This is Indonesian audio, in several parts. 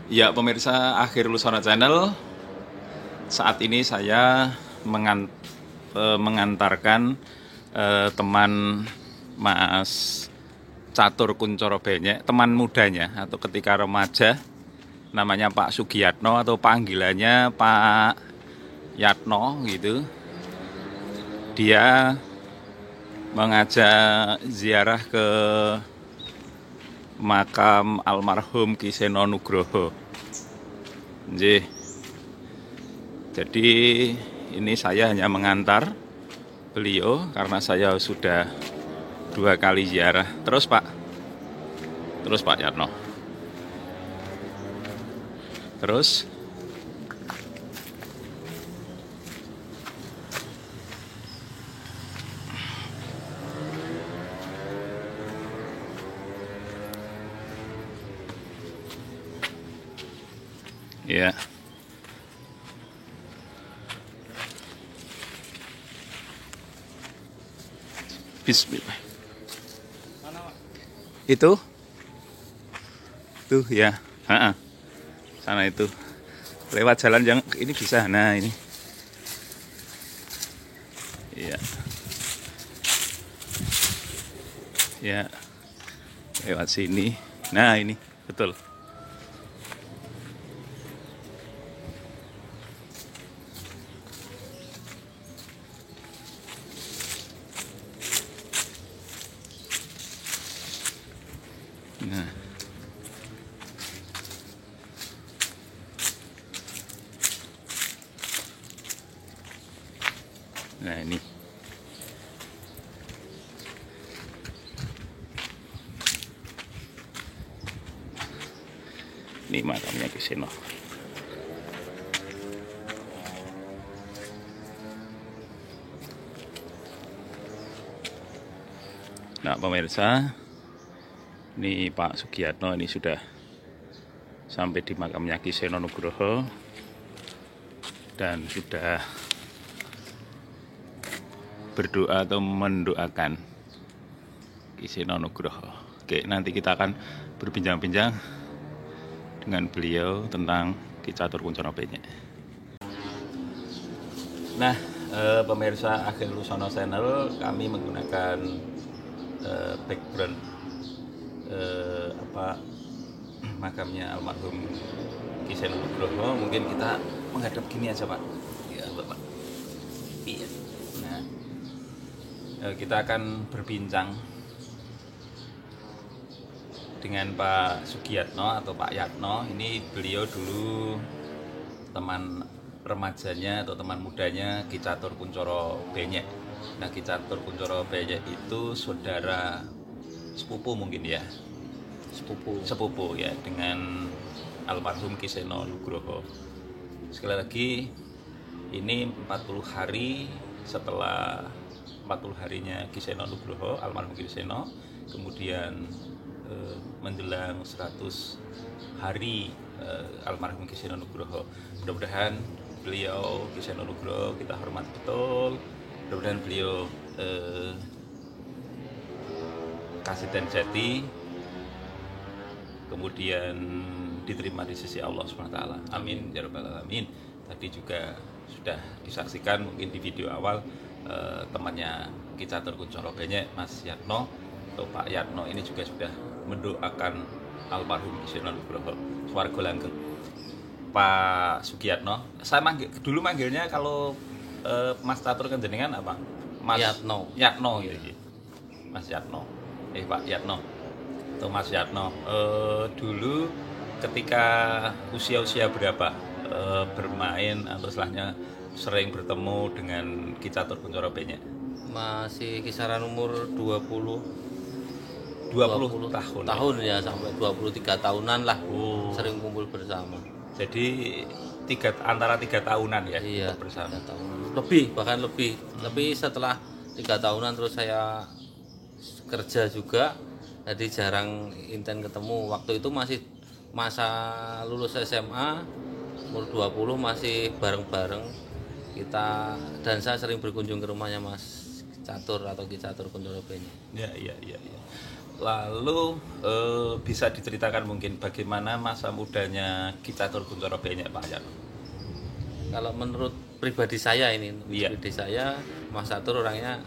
Ya, pemirsa Akhir Lusana Channel, saat ini saya mengantarkan teman Mas Catur Kuncoro Benyek, teman mudanya atau ketika remaja, namanya Pak Sugiyatno atau panggilannya Pak Yatno gitu. Dia mengajak ziarah ke makam almarhum Ki Seno Nugroho. Jadi ini saya hanya mengantar beliau karena saya sudah 2 kali ziarah. Terus Pak Yatno. Terus ya. Bismillah. Itu tuh ya. Sana itu. Lewat jalan yang ini bisa. Nah, ini. Iya. Ya. Lewat sini. Nah, ini betul. Nah. Nah, ini. Ini makamnya Ki Seno. Nah, pemirsa, ini Pak Sugiyatno ini sudah sampai di makamnya Ki Seno Nugroho dan sudah berdoa atau mendoakan Ki Seno Nugroho. Oke, nanti kita akan berbincang-bincang dengan beliau tentang Ki Catur Kuncoro Benyek. Nah, pemirsa Akhir Lusana Channel, kami menggunakan background makamnya almarhum Ki Seno Nugroho. Mungkin kita menghadap gini aja, Pak. Ya, Bapak. Iya. Nah, kita akan berbincang dengan Pak Sugiyatno atau Pak Yatno. Ini beliau dulu teman remajanya atau teman mudanya Ki Catur Kuncoro Benyek. Nah, Ki Catur Kuncoro Benyek itu saudara sepupu mungkin ya. Sepupu ya dengan almarhum Ki Seno Nugroho. Sekali lagi, ini 40 hari setelah 40 harinya Ki Seno Nugroho, almarhum Ki Seno, kemudian menjelang 100 hari almarhum Ki Seno Nugroho. Mudah-mudahan beliau Ki Seno Nugroho kita hormat betul. Mudah-mudahan beliau kasih dan jati, kemudian diterima di sisi Allah SWT. Amin ya rabbal alamin. Tadi juga sudah disaksikan mungkin di video awal temannya Ki Catur Kuncoro Benyek, Mas Yatno atau Pak Yatno ini juga sudah mendoakan almarhum Ki Seno Nugroho swarga langgeng. Pak Sugiyatno, saya dulu manggilnya kalau Mas Catur kenjenengan apa? Mas Yatno. Yatno gitu. Mas Yatno. Pak Yatno atau Mas Yatno. Dulu ketika usia berapa bermain atau setelahnya sering bertemu dengan Ki Catur Kuncoro Benyek? Masih kisaran umur 20 tahun ya, sampai 23 tahunan lah. Sering kumpul bersama. Jadi antara 3 tahunan ya? Iya, bersama. 3 tahun lebih, bahkan lebih. Tapi setelah 3 tahunan terus saya kerja juga, jadi jarang inten ketemu. Waktu itu masih masa lulus SMA, umur 20 masih bareng-bareng kita, dan saya sering berkunjung ke rumahnya Mas Catur atau Ki Catur Kuncoro Benyek. Iya. Lalu bisa diceritakan mungkin bagaimana masa mudanya Ki Catur Kuncoro Benyek Pak Yat? Kalau menurut pribadi saya ini, Iya. pribadi saya Mas Catur orangnya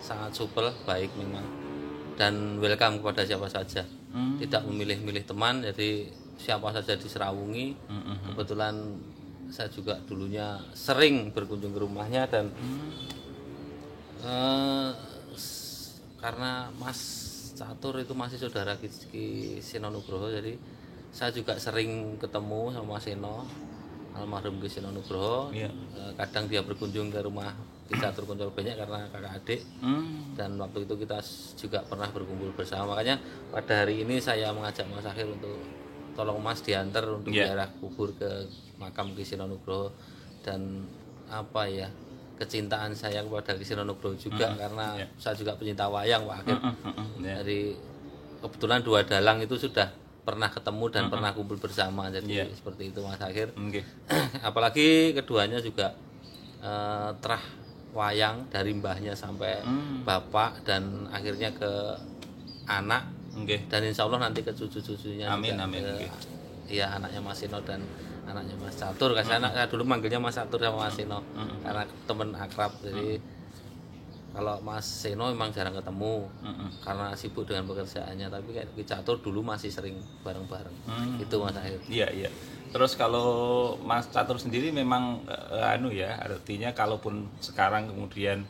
sangat supel, baik memang, dan welcome kepada siapa saja. Tidak memilih-milih teman, jadi siapa saja diserawungi. Kebetulan saya juga dulunya sering berkunjung ke rumahnya dan karena Mas Catur itu masih saudara Ki Seno Nugroho, jadi saya juga sering ketemu sama Mas Seno, almarhum Ki Seno Nugroho. Iya. Kadang dia berkunjung ke rumah Ki Catur Kuncoro Benyek karena kakak adik, dan waktu itu kita juga pernah berkumpul bersama. Makanya pada hari ini saya mengajak Mas Akhir untuk tolong Mas diantar untuk ziarah kubur ke makam Ki Seno Nugroho, dan apa ya, kecintaan saya kepada Ki Seno Nugroho juga karena saya juga pencinta wayang Pak Akhir. Dari kebetulan dua dalang itu sudah pernah ketemu dan pernah kumpul bersama, jadi seperti itu Mas Akhir. Apalagi keduanya juga terah wayang dari mbahnya sampai bapak dan akhirnya ke anak, dan insya Allah nanti ke cucu-cucunya. Amin, juga, amin. Iya, anaknya Mas Seno dan anaknya Mas Catur. Saya dulu manggilnya Mas Catur sama Mas Seno karena teman akrab. Jadi kalau Mas Seno memang jarang ketemu karena sibuk dengan pekerjaannya, tapi kayak Ki Catur dulu masih sering bareng-bareng. Itu Mas Akhir. Iya, iya. Terus kalau Mas Catur sendiri memang artinya kalaupun sekarang kemudian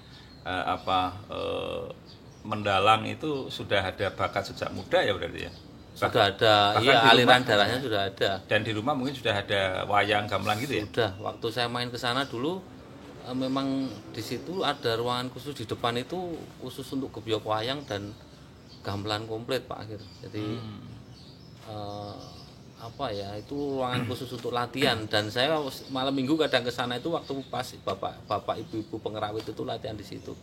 mendalang itu sudah ada bakat sejak muda ya berarti ya. Sudah ada, iya, aliran darahnya sudah ada. Dan di rumah mungkin sudah ada wayang gamelan gitu ya. Sudah, waktu saya main ke sana dulu memang di situ ada ruangan khusus di depan itu khusus untuk gebyok wayang dan gamelan komplit Pak Akhir. Jadi itu ruangan khusus untuk latihan, dan saya malam minggu kadang ke sana itu waktu pas bapak ibu-ibu pengerawit itu latihan di situ.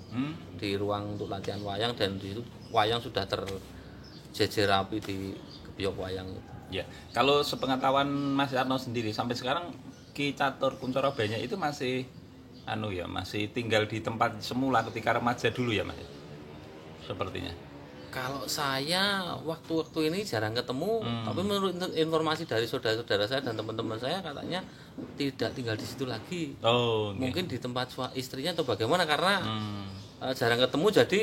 Di ruang untuk latihan wayang, dan di situ wayang sudah terjejer rapi di gebyok wayang itu. Ya, kalau sepengetahuan Mas Arno sendiri sampai sekarang Ki Catur Kuncoro Benyek itu masih masih tinggal di tempat semula ketika remaja dulu ya Mas? Sepertinya. Kalau saya waktu-waktu ini jarang ketemu, tapi menurut informasi dari saudara-saudara saya dan teman-teman saya katanya tidak tinggal di situ lagi. Mungkin di tempat istrinya atau bagaimana, karena jarang ketemu, jadi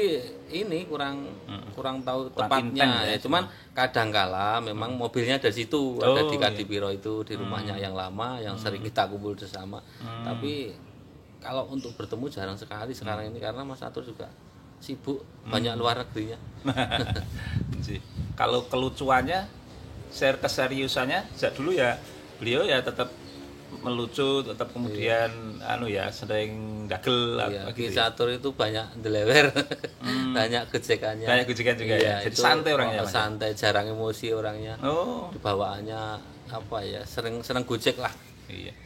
ini kurang tahu tepatnya ya. Cuman kadangkala memang mobilnya dari situ, ada di Kadipiro itu, di rumahnya yang lama yang sering kita kumpul bersama. Tapi kalau untuk bertemu jarang sekali sekarang ini karena Mas Catur juga sibuk banyak luar negerinya. Kalau kelucuannya, keseriusannya sejak dulu ya beliau ya tetap melucu, tetap kemudian sering dagel Ki Catur itu banyak delewer, banyak gejekannya. Banyak gejekan juga ya. Jadi santai orangnya. Santai, jarang emosi orangnya. Bawaannya senang gojek lah.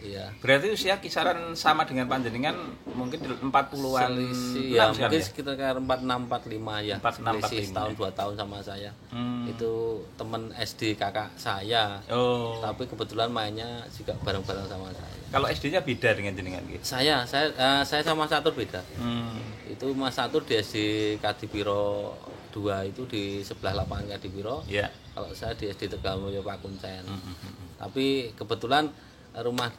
Iya. Berarti usia kisaran sama dengan panjenengan mungkin 40-an. Ya, mungkin sekitar 46-45 ya. 46-45. Setahun 2 tahun sama saya. Itu teman SD kakak saya. Tapi kebetulan mainnya juga bareng-bareng sama saya. Kalau SD-nya beda dengan jenengan gitu. Saya sama Mas Catur beda. Itu Mas Catur di SD Kadipiro 2 itu di sebelah lapangan Kadipiro. Iya. Kalau saya di SD Tegalmoyo Pak Kuncen. Tapi kebetulan rumah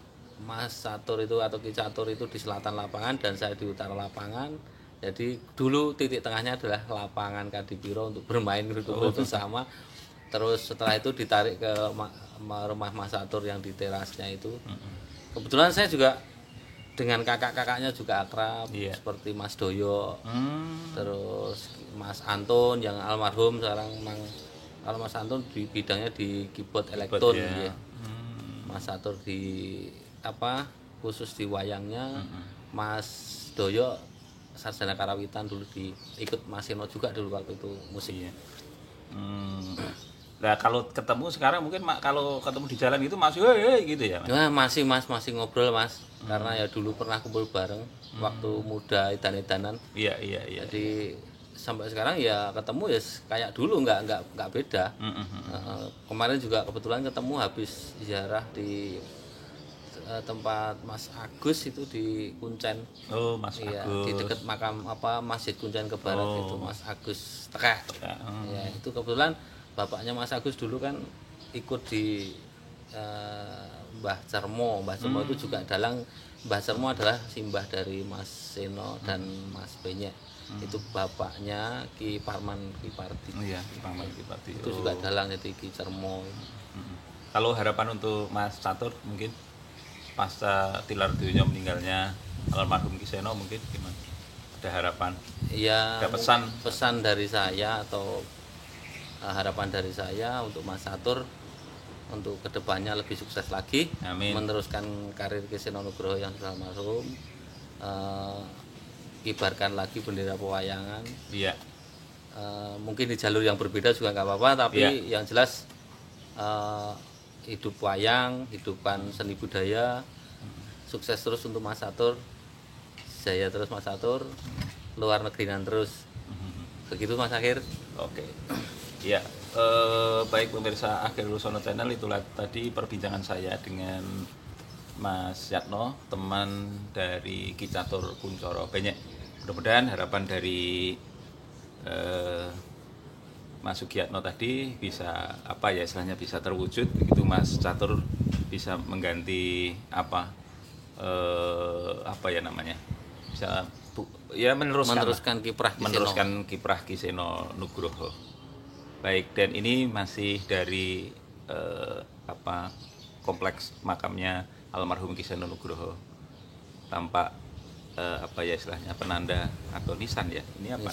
Mas Catur itu atau Ki Catur itu di selatan lapangan dan saya di utara lapangan. Jadi dulu titik tengahnya adalah lapangan Kadipiro untuk bermain berkumpul bersama. Terus setelah itu ditarik ke rumah Mas Catur yang di terasnya itu. Kebetulan saya juga dengan kakak-kakaknya juga akrab, seperti Mas Doyo, terus Mas Anton yang almarhum sekarang kalau Mas Anton di bidangnya di keyboard elektron ya. Mas Catur di khusus di wayangnya. Mas Doyo sarjana karawitan dulu ikut Mas Seno juga dulu waktu itu musiknya. Nah kalau ketemu sekarang mungkin kalau ketemu di jalan itu masih gitu ya Mas? Masih ngobrol Mas, karena ya dulu pernah kumpul bareng waktu muda edan-edanan. Iya. Jadi sampai sekarang ya ketemu ya kayak dulu, nggak beda. Kemarin juga kebetulan ketemu habis ziarah di tempat Mas Agus itu di Kuncen. Mas Agus. Agus. Di dekat makam Masjid Kuncen ke barat itu Mas Agus Tekek. Ya, Itu kebetulan bapaknya Mas Agus dulu kan ikut di Mbah Cermo. Mbah Cermo itu juga dalang. Mbah Cermo adalah simbah dari Mas Seno dan Mas Benyek. Itu bapaknya Ki Parman Ki Pardi. Iya, Parman Ki Pardi. Itu juga dalang jadi Ki Cermo. Kalau harapan untuk Mas Catur mungkin pasca tilar dunia meninggalnya almarhum Ki Seno mungkin gimana? Ada harapan? Ya, Ada pesan? pesan dari saya atau harapan dari saya untuk Mas Catur untuk kedepannya lebih sukses lagi, Amin. meneruskan karir Ki Seno Nugroho yang sudah almarhum, kibarkan lagi bendera pewayangan. Iya. Mungkin di jalur yang berbeda juga nggak apa-apa, tapi Iya. yang jelas hidup wayang, hidupkan seni budaya, sukses terus untuk Mas Catur, jaya terus Mas Catur, luar negerinan terus. Begitu Mas Akhir. Oke. Ya, baik pemirsa Akhir Lusono Channel, itulah tadi perbincangan saya dengan Mas Yatno, teman dari Ki Catur Kuncoro Benyek. Mudah-mudahan harapan dari Mas Sugiyatno tadi bisa istilahnya bisa terwujud begitu Mas Catur bisa mengganti bisa Meneruskan kiprah Ki Seno Nugroho. Baik, dan ini masih dari kompleks makamnya almarhum Ki Seno Nugroho. Tampak istilahnya penanda atau nisan ya. Ini apa?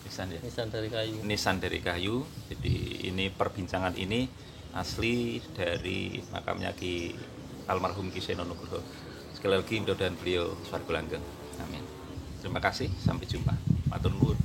Nisan ya. Nisan dari kayu. Nisan dari kayu. Jadi ini perbincangan ini asli dari makamnya almarhum Ki Seno Nugroho. Sekali lagi mudah-mudahan beliau swarga langgeng. Amin. Terima kasih, sampai jumpa. Matur nuwun.